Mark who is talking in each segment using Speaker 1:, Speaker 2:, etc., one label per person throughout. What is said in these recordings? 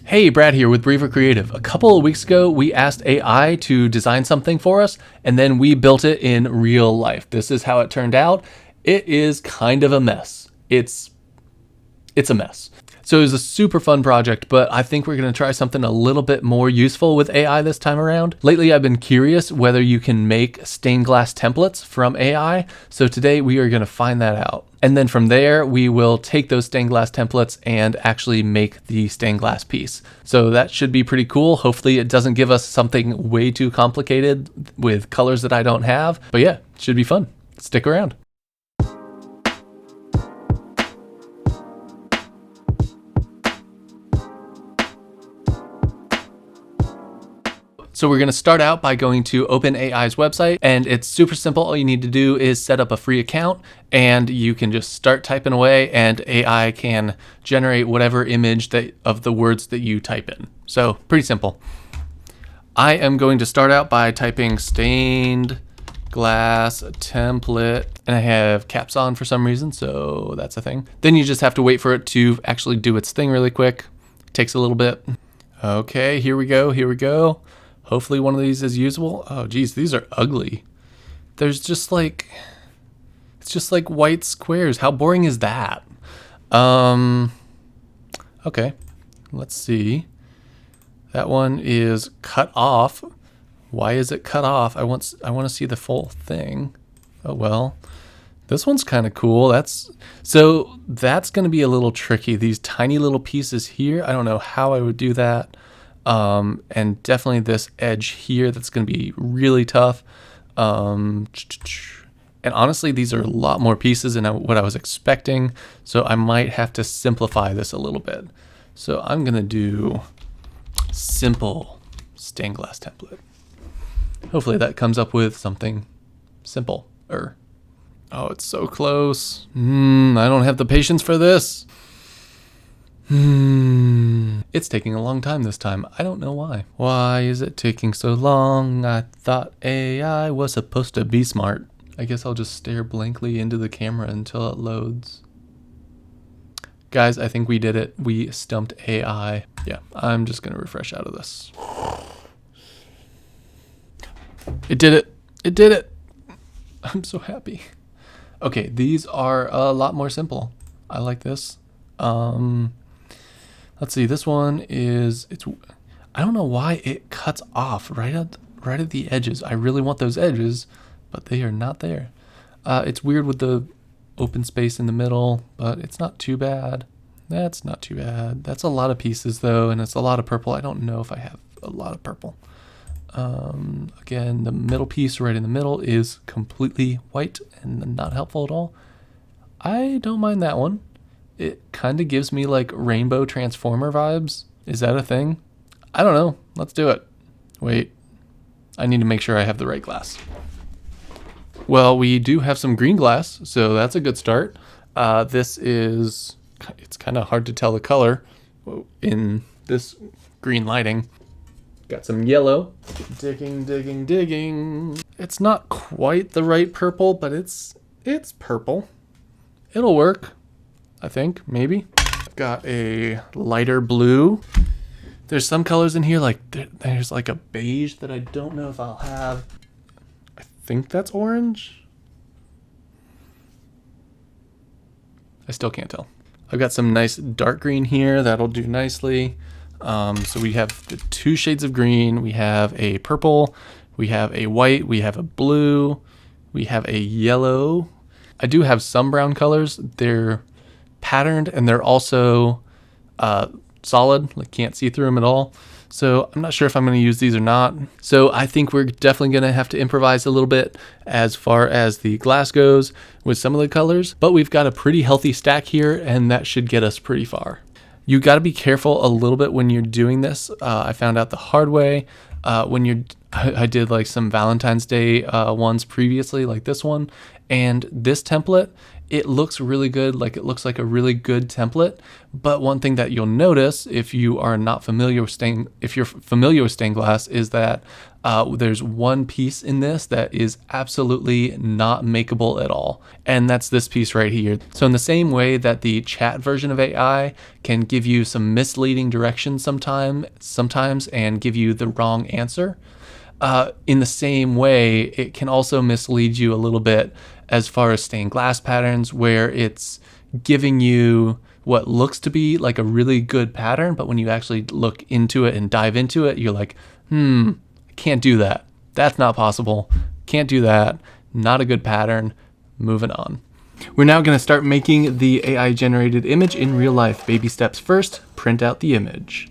Speaker 1: Hey, Brad here with Brever Creative. A couple of weeks ago, we asked AI to design something for us, and then we built it in real life. This is how it turned out. It is kind of a mess. It's a mess. So it was a super fun project, but I think we're going to try something a little bit more useful with AI this time around. Lately, I've been curious whether you can make stained glass templates from AI. So today we are going to find that out. And then from there, we will take those stained glass templates and actually make the stained glass piece. So that should be pretty cool. Hopefully it doesn't give us something way too complicated with colors that I don't have. But yeah, it should be fun. Stick around. So we're going to start out by going to OpenAI's website, and it's super simple. All you need to do is set up a free account, and you can just start typing away, and AI can generate whatever image of the words that you type in. So pretty simple. I am going to start out by typing stained glass template, and I have caps on for some reason, so that's a thing. Then you just have to wait for it to actually do its thing really quick. It takes a little bit. Okay, here we go. Hopefully one of these is usable. Oh geez, these are ugly. There's just like, it's just like white squares. How boring is that? Okay, let's see. That one is cut off. Why is it cut off? I want to see the full thing. Oh well. This one's kind of cool. That's going to be a little tricky. These tiny little pieces here. I don't know how I would do that. And definitely this edge here, that's going to be really tough. And honestly, these are a lot more pieces than what I was expecting. So I might have to simplify this a little bit. So I'm going to do simple stained glass template. Hopefully that comes up with something simple. Oh, it's so close. I don't have the patience for this. It's taking a long time this time. I don't know why. Why is it taking so long? I thought AI was supposed to be smart. I guess I'll just stare blankly into the camera until it loads. Guys, I think we did it. We stumped AI. Yeah, I'm just going to refresh out of this. It did it. It did it. I'm so happy. Okay, these are a lot more simple. I like this. Let's see, this one is, I don't know why it cuts off right at the edges. I really want those edges, but they are not there. It's weird with the open space in the middle, but it's not too bad. That's not too bad. That's a lot of pieces though, and it's a lot of purple. I don't know if I have a lot of purple. Again, the middle piece right in the middle is completely white and not helpful at all. I don't mind that one. It kind of gives me like rainbow transformer vibes. Is that a thing? I don't know. Let's do it. Wait, I need to make sure I have the right glass. Well, we do have some green glass, so that's a good start. It's kind of hard to tell the color in this green lighting. Got some yellow. Digging. It's not quite the right purple, but it's purple. It'll work. I think, maybe. I've got a lighter blue. There's some colors in here, like there's like a beige that I don't know if I'll have. I think that's orange. I still can't tell. I've got some nice dark green here. That'll do nicely. So we have the two shades of green. We have a purple. We have a white. We have a blue. We have a yellow. I do have some brown colors. They're patterned and they're also solid, like can't see through them at all. So I'm not sure if I'm going to use these or not. So I think we're definitely going to have to improvise a little bit as far as the glass goes with some of the colors, but we've got a pretty healthy stack here and that should get us pretty far. You got to be careful a little bit when you're doing this. I found out the hard way I did like some Valentine's Day ones previously, like this one, and this template, it looks really good, like it looks like a really good template. But one thing that you'll notice if you are not familiar with stained glass is that there's one piece in this that is absolutely not makeable at all, and that's this piece right here. So in the same way that the chat version of AI can give you some misleading directions sometimes and give you the wrong answer, in the same way, it can also mislead you a little bit as far as stained glass patterns, where it's giving you what looks to be like a really good pattern, but when you actually look into it and dive into it, you're like, I can't do that. That's not possible. Can't do that. Not a good pattern. Moving on. We're now going to start making the AI generated image in real life. Baby steps first, print out the image.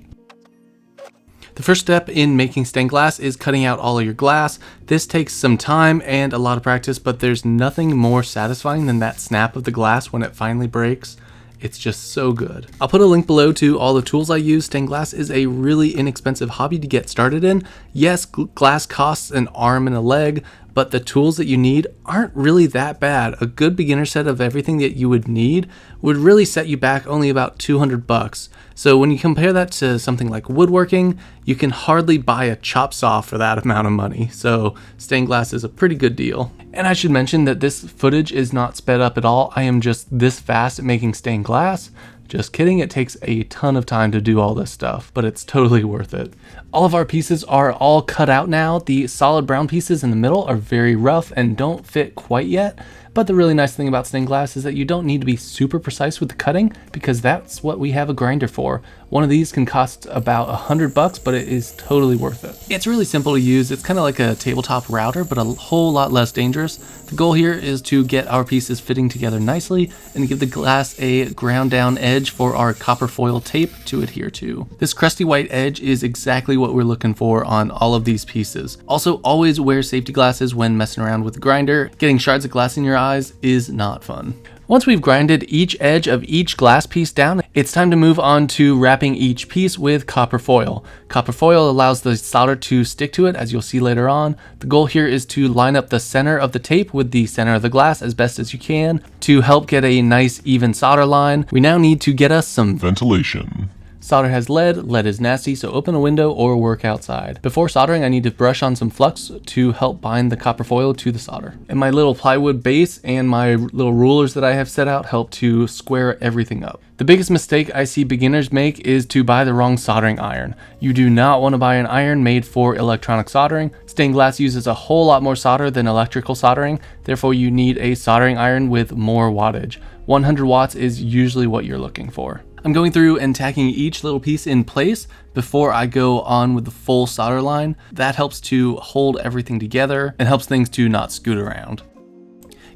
Speaker 1: The first step in making stained glass is cutting out all of your glass. This takes some time and a lot of practice, but there's nothing more satisfying than that snap of the glass when it finally breaks. It's just so good. I'll put a link below to all the tools I use. Stained glass is a really inexpensive hobby to get started in. Yes, glass costs an arm and a leg, but the tools that you need aren't really that bad. A good beginner set of everything that you would need would really set you back only about $200. So when you compare that to something like woodworking, you can hardly buy a chop saw for that amount of money. So stained glass is a pretty good deal. And I should mention that this footage is not sped up at all. I am just this fast at making stained glass. Just kidding, it takes a ton of time to do all this stuff, but it's totally worth it. All of our pieces are all cut out now. The solid brown pieces in the middle are very rough and don't fit quite yet, but the really nice thing about stained glass is that you don't need to be super precise with the cutting, because that's what we have a grinder for. One of these can cost about $100, but it is totally worth it. It's really simple to use. It's kind of like a tabletop router, but a whole lot less dangerous. The goal here is to get our pieces fitting together nicely and give the glass a ground down edge for our copper foil tape to adhere to. This crusty white edge is exactly what we're looking for on all of these pieces. Also, always wear safety glasses when messing around with the grinder. Getting shards of glass in your eyes is not fun. Once we've grinded each edge of each glass piece down, it's time to move on to wrapping each piece with copper foil. Copper foil allows the solder to stick to it, as you'll see later on. The goal here is to line up the center of the tape with the center of the glass as best as you can to help get a nice even solder line. We now need to get us some ventilation. Solder has lead. Lead is nasty, so open a window or work outside. Before soldering, I need to brush on some flux to help bind the copper foil to the solder. And my little plywood base and my little rulers that I have set out help to square everything up. The biggest mistake I see beginners make is to buy the wrong soldering iron. You do not want to buy an iron made for electronic soldering. Stained glass uses a whole lot more solder than electrical soldering, therefore you need a soldering iron with more wattage. 100 watts is usually what you're looking for. I'm going through and tacking each little piece in place before I go on with the full solder line. That helps to hold everything together and helps things to not scoot around.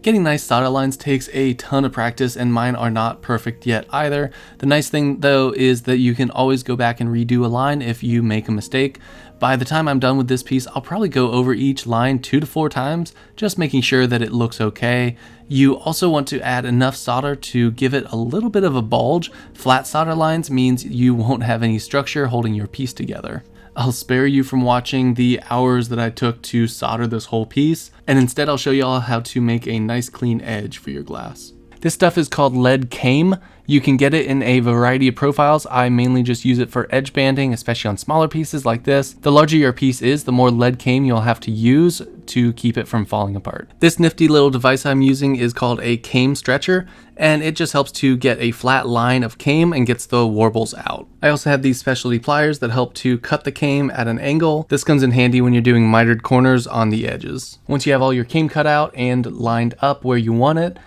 Speaker 1: Getting nice solder lines takes a ton of practice, and mine are not perfect yet either. The nice thing though is that you can always go back and redo a line if you make a mistake. By the time I'm done with this piece, I'll probably go over each line 2 to 4 times, just making sure that it looks okay. You also want to add enough solder to give it a little bit of a bulge. Flat solder lines means you won't have any structure holding your piece together. I'll spare you from watching the hours that I took to solder this whole piece, and instead I'll show you all how to make a nice clean edge for your glass. This stuff is called lead came. You can get it in a variety of profiles. I mainly just use it for edge banding, especially on smaller pieces like this. The larger your piece is, the more lead came you'll have to use to keep it from falling apart. This nifty little device I'm using is called a came stretcher, and it just helps to get a flat line of came and gets the warbles out. I also have these specialty pliers that help to cut the came at an angle. This comes in handy when you're doing mitered corners on the edges. Once you have all your came cut out and lined up where you want it,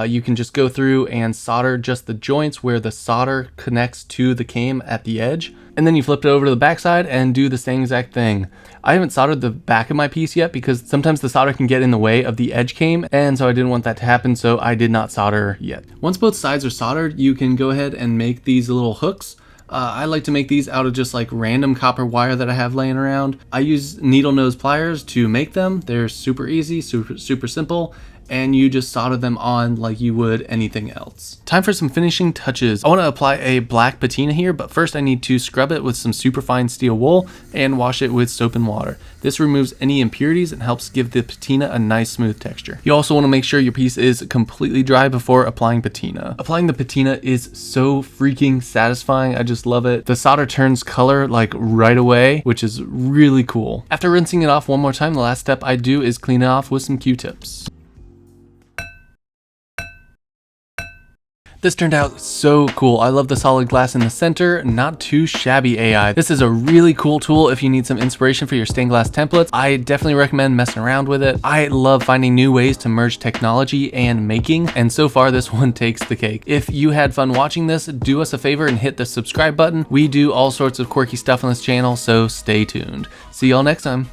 Speaker 1: you can just go through and solder just the joints where the solder connects to the came at the edge. And then you flip it over to the backside and do the same exact thing. I haven't soldered the back of my piece yet because sometimes the solder can get in the way of the edge came, and so I didn't want that to happen, so I did not solder yet. Once both sides are soldered, you can go ahead and make these little hooks. I like to make these out of just like random copper wire that I have laying around. I use needle nose pliers to make them. They're super easy, super simple, and you just solder them on like you would anything else. Time for some finishing touches. I want to apply a black patina here, but first I need to scrub it with some superfine steel wool and wash it with soap and water. This removes any impurities and helps give the patina a nice smooth texture. You also want to make sure your piece is completely dry before applying patina. Applying the patina is so freaking satisfying. I just love it. The solder turns color like right away, which is really cool. After rinsing it off one more time, the last step I do is clean it off with some Q-tips. This turned out so cool. I love the solid glass in the center, not too shabby AI. This is a really cool tool if you need some inspiration for your stained glass templates. I definitely recommend messing around with it. I love finding new ways to merge technology and making, and so far this one takes the cake. If you had fun watching this, do us a favor and hit the subscribe button. We do all sorts of quirky stuff on this channel, so stay tuned. See y'all next time.